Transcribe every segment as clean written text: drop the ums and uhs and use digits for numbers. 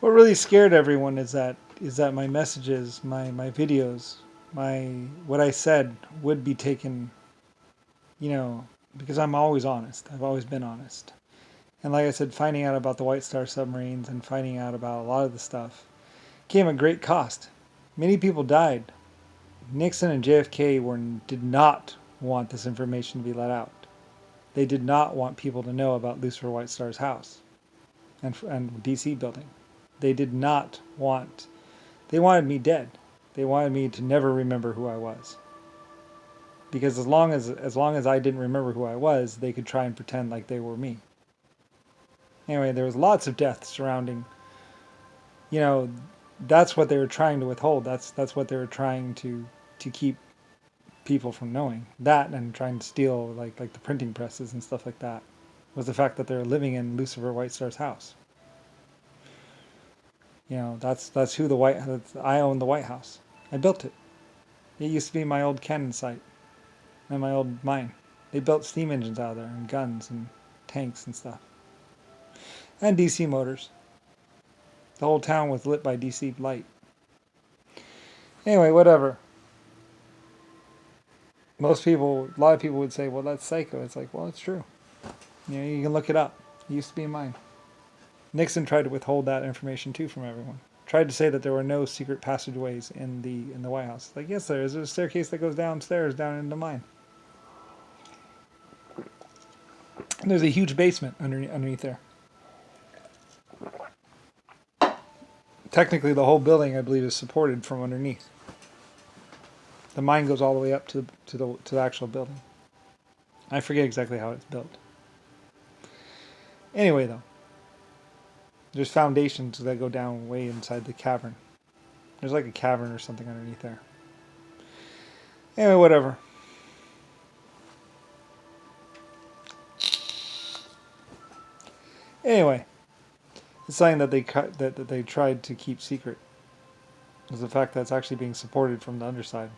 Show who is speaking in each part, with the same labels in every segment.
Speaker 1: What really scared everyone is that my messages, my videos, my what I said would be taken, you know, because I'm always honest. I've always been honest. And like I said, finding out about the White Star submarines and finding out about a lot of the stuff came at great cost. Many people died. Nixon and JFK did not want this information to be let out. They did not want people to know about Lucifer White Star's house and DC building. They did not want, they wanted me dead. They wanted me to never remember who I was. Because as long as I didn't remember who I was, they could try and pretend like they were me. Anyway, there was lots of death surrounding, you know, that's what they were trying to withhold. That's what they were trying to keep people from knowing. That and trying to steal like the printing presses and stuff like that was the fact that they were living in Lucifer White Star's house. You know, that's who I own the White House. I built it. It used to be my old cannon site and my old mine. They built steam engines out of there and guns and tanks and stuff. And DC motors. The whole town was lit by DC light. Anyway, whatever. A lot of people would say, well, that's psycho. It's like, well, it's true. You know, you can look it up. It used to be mine. Nixon tried to withhold that information too from everyone. Tried to say that there were no secret passageways in the White House. Like, yes, there is. There's a staircase that goes downstairs down into mine. And there's a huge basement underneath there. Technically, the whole building, I believe, is supported from underneath. The mine goes all the way up to the actual building. I forget exactly how it's built. Anyway, though, there's foundations that go down way inside the cavern. There's like a cavern or something underneath there. Anyway, whatever. Anyway, it's something that they tried to keep secret. Is the fact that it's actually being supported from the underside.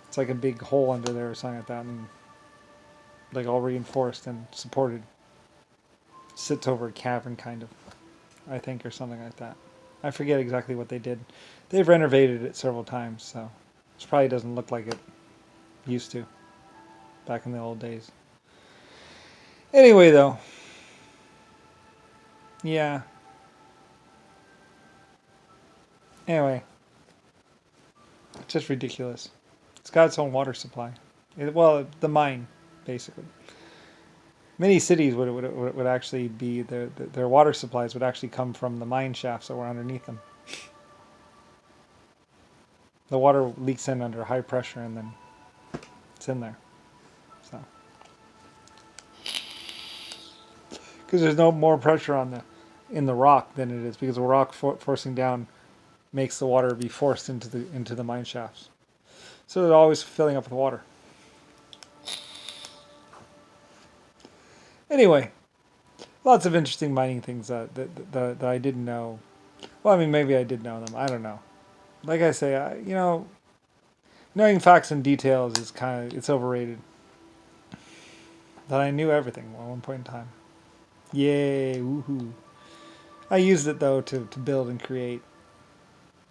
Speaker 1: It's like a big hole under there or something like that, and like all reinforced and supported. Sits over a cavern, kind of, I think, or something like that. I forget exactly what they did. They've renovated it several times, so it probably doesn't look like it used to back in the old days. Anyway, though, yeah. Anyway, it's just ridiculous. It's got its own water supply. The mine, basically. Many cities would actually be, their water supplies would actually come from the mine shafts that were underneath them. The water leaks in under high pressure and then it's in there. So, because there's no more pressure in the rock than it is, because the rock forcing down makes the water be forced into the mine shafts. So they're always filling up with water. Anyway, lots of interesting mining things that I didn't know. Well, I mean, maybe I did know them. I don't know. Like I say, knowing facts and details is it's overrated. That I knew everything at one point in time. Yay, woohoo. I used it though to build and create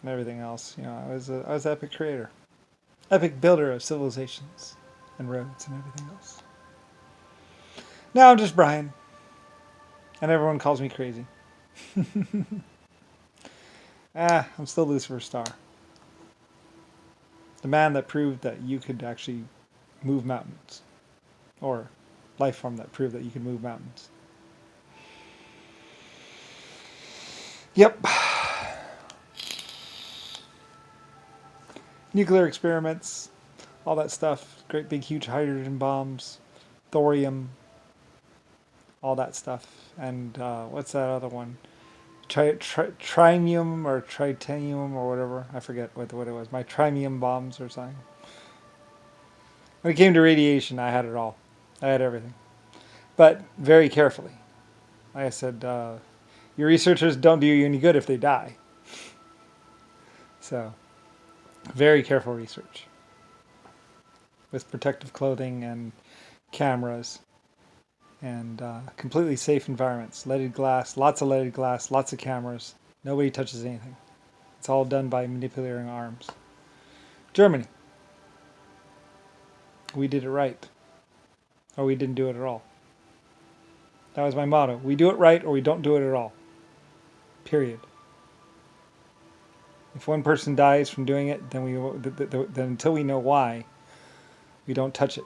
Speaker 1: and everything else. You know, I was an epic creator. Epic builder of civilizations and roads and everything else. Now I'm just Brian. And everyone calls me crazy. I'm still Lucifer Star. The man that proved that you could actually move mountains. Or life form that proved that you could move mountains. Yep. Nuclear experiments, all that stuff. Great big huge hydrogen bombs, thorium, all that stuff. And what's that other one? Trimium or tritanium or whatever. I forget what it was. My trimium bombs or something. When it came to radiation, I had it all. I had everything. But very carefully. Like I said, your researchers don't do you any good if they die. So, very careful research. With protective clothing and cameras. And completely safe environments. Leaded glass, lots of cameras. Nobody touches anything. It's all done by manipulating arms. Germany. We did it right. Or we didn't do it at all. That was my motto. We do it right or we don't do it at all. Period. If one person dies from doing it, then then until we know why, we don't touch it.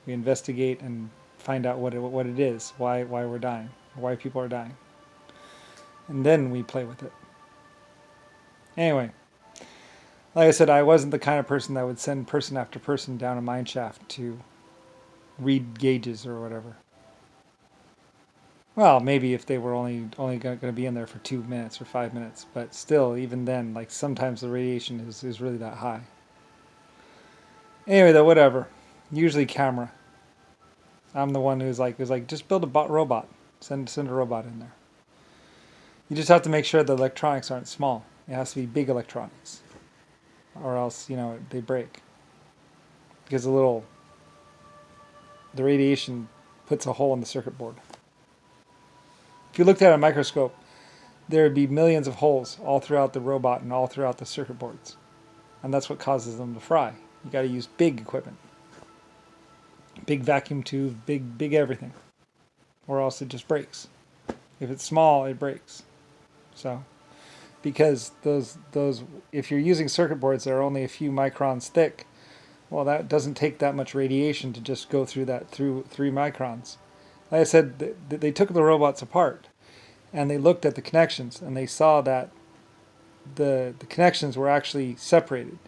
Speaker 1: We investigate and find out what it is, why we're dying, why people are dying. And then we play with it. Anyway, like I said, I wasn't the kind of person that would send person after person down a mine shaft to read gauges or whatever. Well, maybe if they were only going to be in there for 2 minutes or 5 minutes, but still, even then, like sometimes the radiation is really that high. Anyway, though, whatever. Usually camera. I'm the one who's like, just build a robot. Send a robot in there. You just have to make sure the electronics aren't small. It has to be big electronics, or else they break. Because the radiation puts a hole in the circuit board. If you looked at a microscope, there would be millions of holes all throughout the robot and all throughout the circuit boards. And that's what causes them to fry. You got to use big equipment. Big vacuum tube, big everything. Or else it just breaks. If it's small, it breaks. So, because those if you're using circuit boards that are only a few microns thick, well, that doesn't take that much radiation to just go through 3 microns. Like I said, they took the robots apart and they looked at the connections and they saw that the connections were actually separated.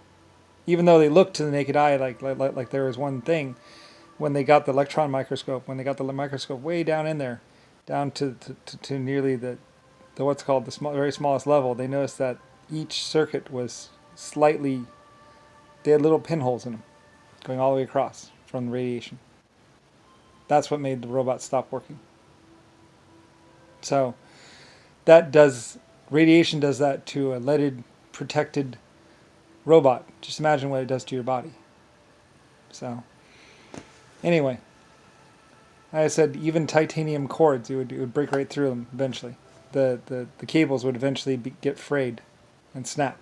Speaker 1: Even though they looked to the naked eye like there was one thing, when they got the electron microscope, when they got the microscope way down in there, down to nearly the what's called the very smallest level, they noticed that each circuit was slightly, they had little pinholes in them going all the way across from the radiation. That's what made the robot stop working. So radiation does that to a leaded protected robot. Just imagine what it does to your body. So anyway, like I said, even titanium cords, it would break right through them eventually. The cables would eventually get frayed and snap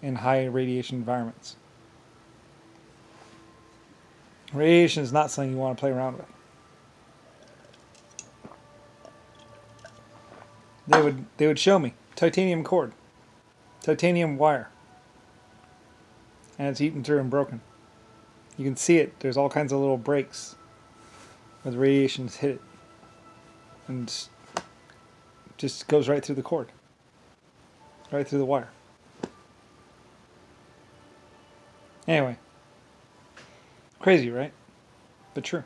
Speaker 1: in high radiation environments. Radiation is not something you want to play around with. They would show me titanium cord, titanium wire, and it's eaten through and broken. You can see it. There's all kinds of little breaks where the radiation's hit it, and just goes right through the cord, right through the wire. Anyway, crazy, right? But true.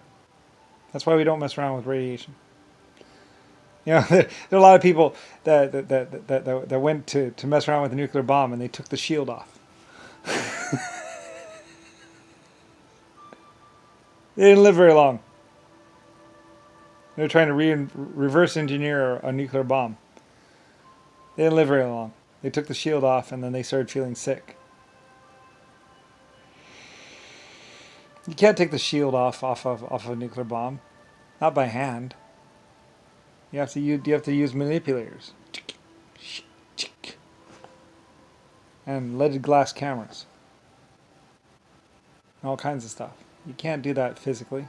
Speaker 1: That's why we don't mess around with radiation. There are a lot of people that went to mess around with a nuclear bomb and they took the shield off. They didn't live very long. They were trying to reverse engineer a nuclear bomb. They didn't live very long. They took the shield off and then they started feeling sick. You can't take the shield off of a nuclear bomb, not by hand. You have to use manipulators and leaded glass cameras, and all kinds of stuff. You can't do that physically.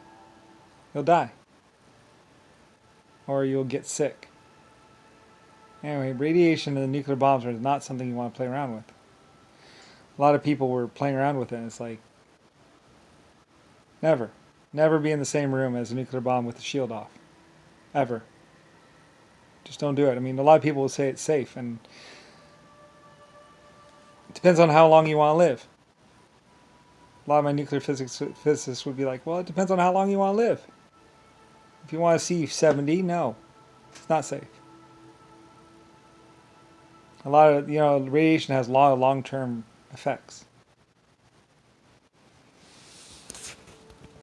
Speaker 1: You'll die, or you'll get sick. Anyway, radiation and the nuclear bombs are not something you want to play around with. A lot of people were playing around with it, and it's like, never be in the same room as a nuclear bomb with the shield off. Ever. Just don't do it. I mean, a lot of people will say it's safe, and it depends on how long you want to live. A lot of my nuclear physicists would be like, well, it depends on how long you want to live. If you want to see 70, no, it's not safe. A lot of, radiation has a lot of long-term effects.